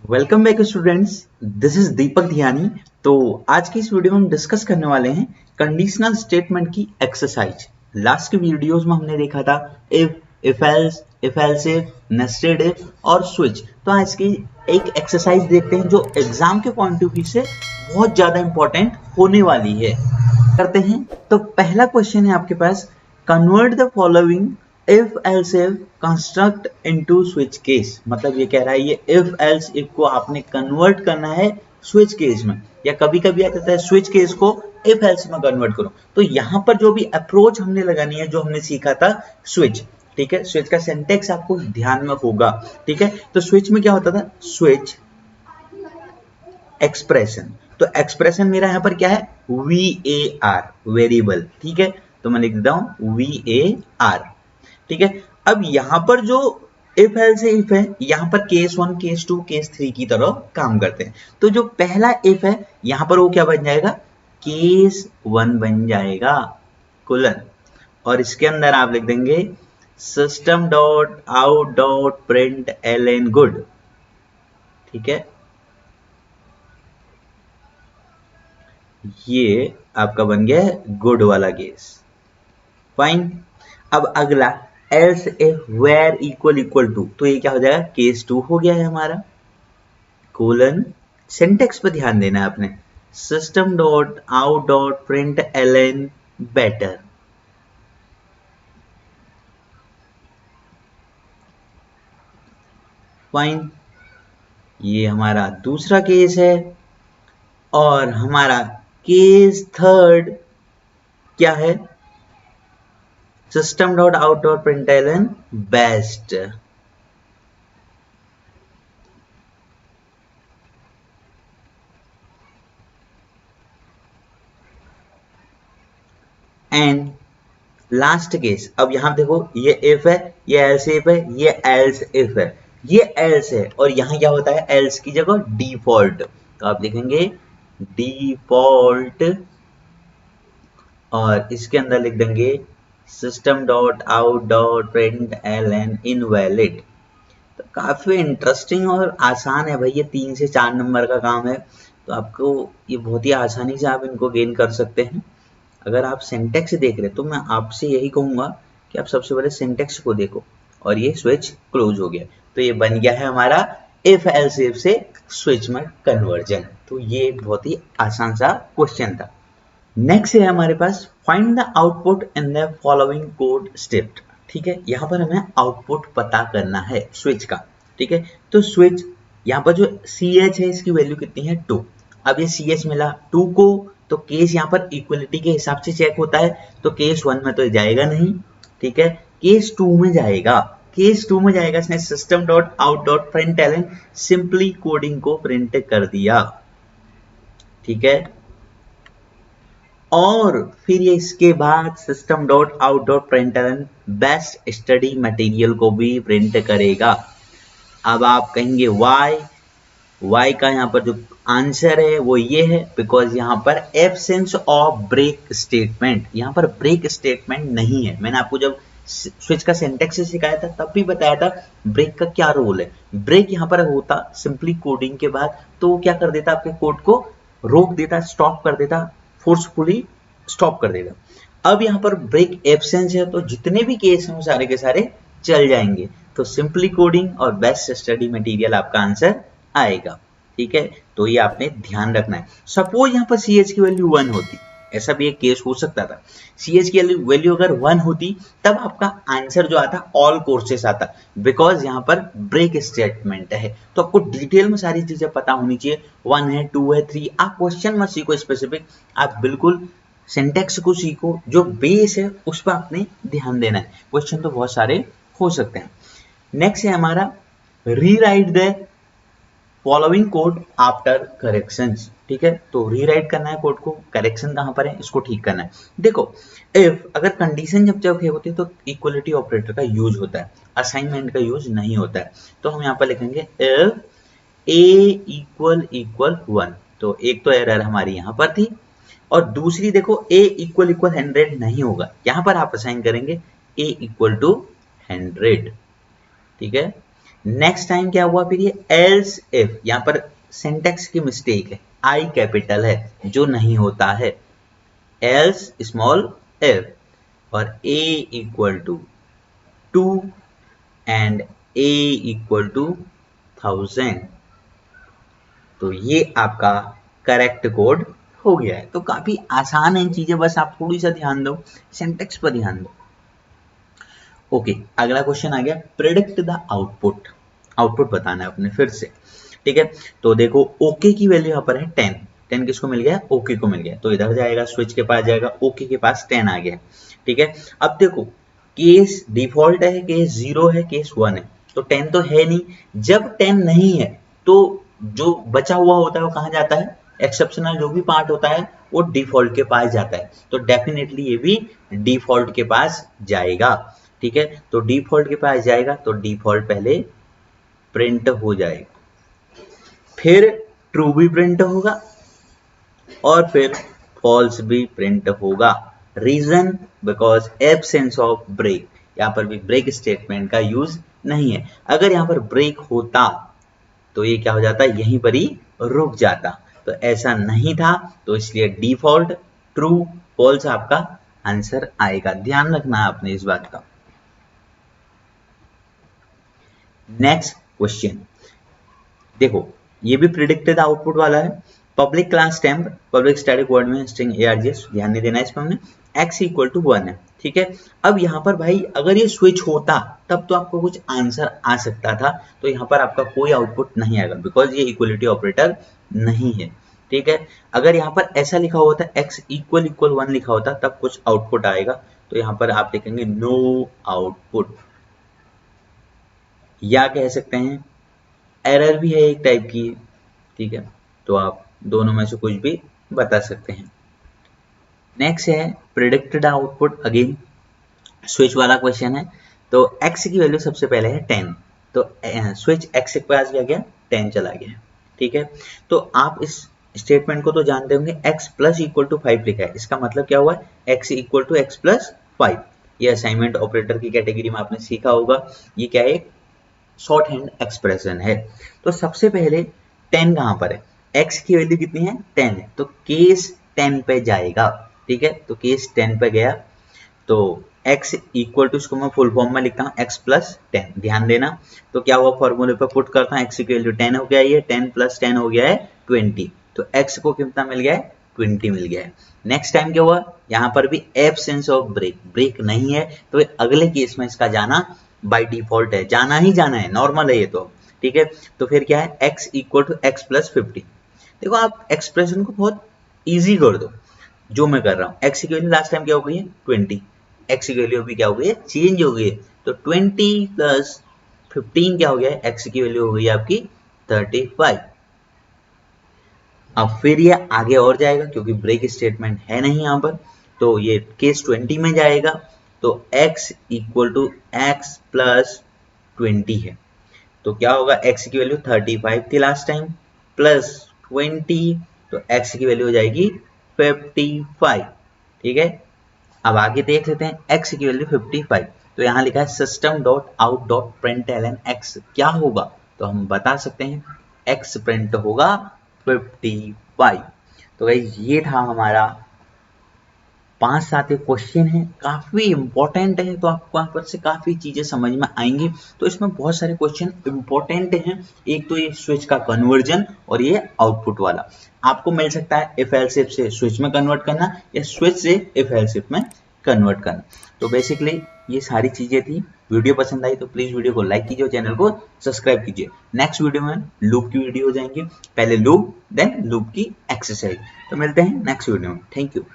Welcome back students, this is Deepak Dhyani. तो आज की इस वीडियो में हम डिस्कस करने वाले हैं कंडीशनल स्टेटमेंट की एक्सरसाइज। लास्ट के वीडियोस में हमने देखा था if else, if else if, nested if और स्विच। तो आज की एक एक्सरसाइज देखते हैं जो एग्जाम के पॉइंट ऑफ व्यू से बहुत ज्यादा इंपॉर्टेंट होने वाली है। करते हैं। तो पहला क्वेश्चन है आपके पास, convert the following if else if construct into switch case. मतलब ये कह रहा है ये इफ एल्स इफ को आपने कन्वर्ट करना है स्विच केस में, या कभी कभी आ जाता है स्विच केस को इफ एल्स में कन्वर्ट करो। तो यहां पर जो भी अप्रोच हमने लगानी है, जो हमने सीखा था स्विच, ठीक है, स्विच का सिंटेक्स आपको ध्यान में होगा। ठीक है, तो स्विच में क्या होता था, स्विच एक्सप्रेशन। तो एक्सप्रेशन मेरा यहां पर क्या है, वी ए आर, वेरिएबल। ठीक है, तो मैं लिख देता हूं वी ए आर। ठीक है, अब यहां पर जो इफ एल्स इफ है, यहां पर केस 1, केस 2, केस 3 की तरह काम करते हैं। तो जो पहला इफ है यहां पर वो क्या बन जाएगा, केस 1 बन जाएगा कोलन, और इसके अंदर आप लिख देंगे system dot out dot print L an good. ठीक है, ये आपका बन गया है गुड वाला केस। फाइन। अब अगला else if where equal equal to, तो ये क्या हो जाएगा, केस 2 हो गया है हमारा कोलन। सिंटेक्स पे ध्यान देना है आपने, system dot out dot print L N better. Fine, ये हमारा दूसरा केस है। और हमारा केस थर्ड क्या है, system dot out dot print L N best. And last case, अब यहां देखो ये इफ है, ये एल्स इफ है, ये एल्स इफ है, ये एल्स है, और यहां क्या होता है, एल्स की जगह डिफॉल्ट। तो आप लिखेंगे डिफॉल्ट, और इसके अंदर लिख देंगे system dot out dot print L N invalid. तो काफी इंटरेस्टिंग और आसान है भाई, ये 3 से 4 नंबर का काम है। तो आपको ये बहुत ही आसानी से आप इनको गेन कर सकते हैं। अगर आप सिंटेक्स देख रहे हैं तो मैं आपसे यही कहूंगा कि आप सबसे पहले सिंटेक्स को देखो। और ये स्विच क्लोज हो गया, तो ये बन गया है हमारा इफ एल्स इफ से स्विच में कन्वर्जन। तो ये बहुत ही आसान सा क्वेश्चन था। नेक्स्ट है हमारे पास, find the output in the following code step. ठीक है, यहां पर हमें आउटपुट पता करना है स्विच का। ठीक है, तो स्विच यहां पर जो सी एच है इसकी वैल्यू कितनी है, 2। अब ये सी एच मिला 2 को, तो केस यहां पर इक्वलिटी के हिसाब से चेक होता है, तो केस 1 में तो जाएगा नहीं। ठीक है, केस 2 में जाएगा। केस 2 में जाएगा, इसने system dot out dot print L N simply coding को प्रिंट कर दिया। ठीक है, और फिर ये इसके बाद system dot out dot println best study material को भी प्रिंट करेगा। अब आप कहेंगे वाई, वाई का यहाँ पर जो आंसर है वो ये है, बिकॉज यहाँ पर एब्सेंस ऑफ ब्रेक स्टेटमेंट, यहाँ पर ब्रेक स्टेटमेंट नहीं है। मैंने आपको जब स्विच का सिंटेक्स सिखाया था तब भी बताया था ब्रेक का क्या रोल है। ब्रेक यहाँ पर होता सिंपली कोडिंग के बाद, तो वो क्या कर देता, आपके कोड को रोक देता, स्टॉप कर देता, फोर्सफुली स्टॉप कर देगा। अब यहाँ पर ब्रेक एब्सेंस है, तो जितने भी केस हैं वो सारे के सारे चल जाएंगे। तो सिंपली कोडिंग और बेस्ट स्टडी मटेरियल आपका आंसर आएगा। ठीक है, तो ये आपने ध्यान रखना है। सपोज यहाँ पर सी एच की वैल्यू 1 होती, ऐसा भी एक केस हो सकता था, सी एच की वैल्यू अगर 1 होती तब आपका आंसर जो आता ऑल कोर्सेस आता, बिकॉज यहाँ पर ब्रेक स्टेटमेंट है। तो आपको डिटेल में सारी चीजें पता होनी चाहिए, 1 है, 2 है, 3। आप क्वेश्चन मत सीखो स्पेसिफिक, आप बिल्कुल सिंटेक्स को सीखो, जो बेस है उस पर आपने ध्यान देना है। क्वेश्चन तो बहुत सारे हो सकते हैं। नेक्स्ट है हमारा, rewrite the following code after corrections. ठीक है, तो रीराइट करना है कोड को, करेक्शन कहां पर है इसको ठीक करना है। देखो, इफ अगर कंडीशन जब जब होती है तो इक्वलिटी ऑपरेटर का यूज होता है, असाइनमेंट का यूज नहीं होता है। तो हम यहाँ पर लिखेंगे इफ ए इक्वल इक्वल 1। तो एक तो एरर हमारी यहाँ पर थी, और दूसरी देखो a इक्वल इक्वल 100 नहीं होगा, यहां पर आप असाइन करेंगे a इक्वल टू 100। ठीक है, नेक्स्ट टाइम क्या हुआ फिर ये एल्स इफ, यहाँ पर सिंटेक्स की मिस्टेक है, आई कैपिटल है जो नहीं होता है, एल्स स्मॉल इफ और a equal to 2 and a equal to 1000, तो ये आपका करेक्ट कोड हो गया है। तो काफी आसान है चीजें, बस आप थोड़ी सा ध्यान दो, सिंटेक्स पर ध्यान दो। ओके, अगला क्वेश्चन आ गया, प्रिडिक्ट द आउटपुट, आउटपुट बताना है अपने फिर से, ठीक है। तो देखो ओके की वैल्यू यहाँ पर है 10, 10 किसको मिल गया, ओके को मिल गया, तो इधर जाएगा स्विच के पास जाएगा, ओके के पास 10 आ गया, ठीक है। अब देखो केस डिफॉल्ट है, केस 0 है, केस 1 है, तो 10 तो है नहीं, जब 10 नहीं है तो जो बचा हुआ होता है वो कहाँ जाता है, एक्सेप्शनल जो भी पार्ट होता है वो डिफॉल्ट के पास जाता है, तो डेफिनेटली ये भी डिफॉल्ट के पास जाएगा, ठीक है। तो डिफॉल्ट के पास जाएगा तो डिफॉल्ट पहले प्रिंट हो जाएगा, फिर ट्रू भी प्रिंट होगा और फिर फॉल्स भी प्रिंट होगा। Reason because absence of break, यहां पर भी ब्रेक स्टेटमेंट का यूज नहीं है, अगर यहां पर ब्रेक होता तो ये क्या हो जाता, यहीं पर ही रुक जाता, तो ऐसा नहीं था, तो इसलिए डिफॉल्ट ट्रू फॉल्स आपका आंसर आएगा, ध्यान रखना है आपने इस बात का। नेक्स्ट क्वेश्चन देखो, ये भी प्रिडिक्टेड आउटपुट वाला है, public class temp public static word में स्ट्रिंग args, ध्यान नहीं देना इसमें हमने, x इक्वल टू 1 है, ठीक है। अब यहाँ पर भाई अगर ये स्विच होता तब तो आपको कुछ आंसर आ सकता था, तो यहाँ पर आपका कोई आउटपुट नहीं आएगा बिकॉज ये इक्वलिटी ऑपरेटर नहीं है, ठीक है। अगर यहाँ पर ऐसा लिखा होता x इक्वल इक्वल 1 लिखा होता तब कुछ आउटपुट आएगा, तो यहाँ पर आप लिखेंगे नो आउटपुट, या कह सकते हैं एरर भी है एक टाइप की, ठीक है। तो आप दोनों में से कुछ भी बता सकते हैं। नेक्स्ट है प्रिडिक्टेड आउटपुट, अगेन स्विच वाला क्वेश्चन है, तो x की वैल्यू सबसे पहले है 10, तो स्विच x के पास गया 10 चला गया, ठीक है। तो आप इस स्टेटमेंट को तो जानते होंगे, x प्लस इक्वल टू 5 लिखा है, इसका मतलब क्या हुआ है, x equal to x plus 5, ये असाइनमेंट ऑपरेटर की कैटेगरी में आपने सीखा होगा, ये क्या है, शॉर्ट हैंड एक्सप्रेशन है। तो सबसे पहले 10 कहां पर है, x की वैल्यू कितनी है 10 है, तो केस 10 पे जाएगा, ठीक है। तो केस 10 पे गया तो x इक्वल टू, इसको मैं फुल फॉर्म में लिखता हूँ x प्लस 10, ध्यान देना, तो क्या हुआ फॉर्मूले पे पुट करता हूँ, x की वैल्यू 10 हो गया, ये 10 प्लस 10 हो गया है 20, तो x को कितना मिल गया है 20 मिल गया है। नेक्स्ट टाइम क्या हुआ, यहाँ पर भी एब्सेंस ऑफ ब्रेक, ब्रेक नहीं है, तो अगले केस में इसका जाना बाय डिफॉल्ट है, जाना ही जाना है, नॉर्मल है ये तो, ठीक है। तो फिर क्या है x equal to x plus 50, देखो आप एक्सप्रेशन को बहुत इजी कर दो, जो मैं कर रहा हूँ, x की वैल्यू लास्ट टाइम क्या हो गई है 20, x की वैल्यू अभी क्या हो गई है, चेंज हो गई है, तो 20 प्लस 15 क्या हो गया है, x की वैल्यू हो गई है आपकी 35। अब फिर ये आगे और जाएगा क्योंकि ब्रेक स्टेटमेंट है नहीं यहाँ पर, तो ये केस 20 में जाएगा, तो x equal to x plus 20 है, तो क्या होगा, x की वैल्यू 35 थी लास्ट टाइम, प्लस 20, तो x की वैल्यू हो जाएगी 55, ठीक है। अब आगे देख लेते हैं, x की वैल्यू 55, तो यहाँ लिखा है system dot out dot println x, क्या होगा, तो हम बता सकते हैं x प्रिंट होगा 55। तो गाइस ये था हमारा 5-7 क्वेश्चन है, काफी इंपॉर्टेंट है, तो आपको यहाँ पर से काफी चीजें समझ में आएंगी। तो इसमें बहुत सारे क्वेश्चन इंपॉर्टेंट हैं, एक तो ये स्विच का कन्वर्जन और ये आउटपुट वाला, आपको मिल सकता है इफ एल्स इफ से स्विच में कन्वर्ट करना या स्विच से इफ एल्स इफ में कन्वर्ट करना। तो बेसिकली ये सारी चीजें थी, वीडियो पसंद आई तो प्लीज वीडियो को लाइक कीजिए और चैनल को सब्सक्राइब कीजिए। नेक्स्ट वीडियो में लूप की वीडियो हो जाएंगे, पहले लूप देन लूप की एक्सरसाइज, तो मिलते हैं नेक्स्ट वीडियो में, थैंक यू।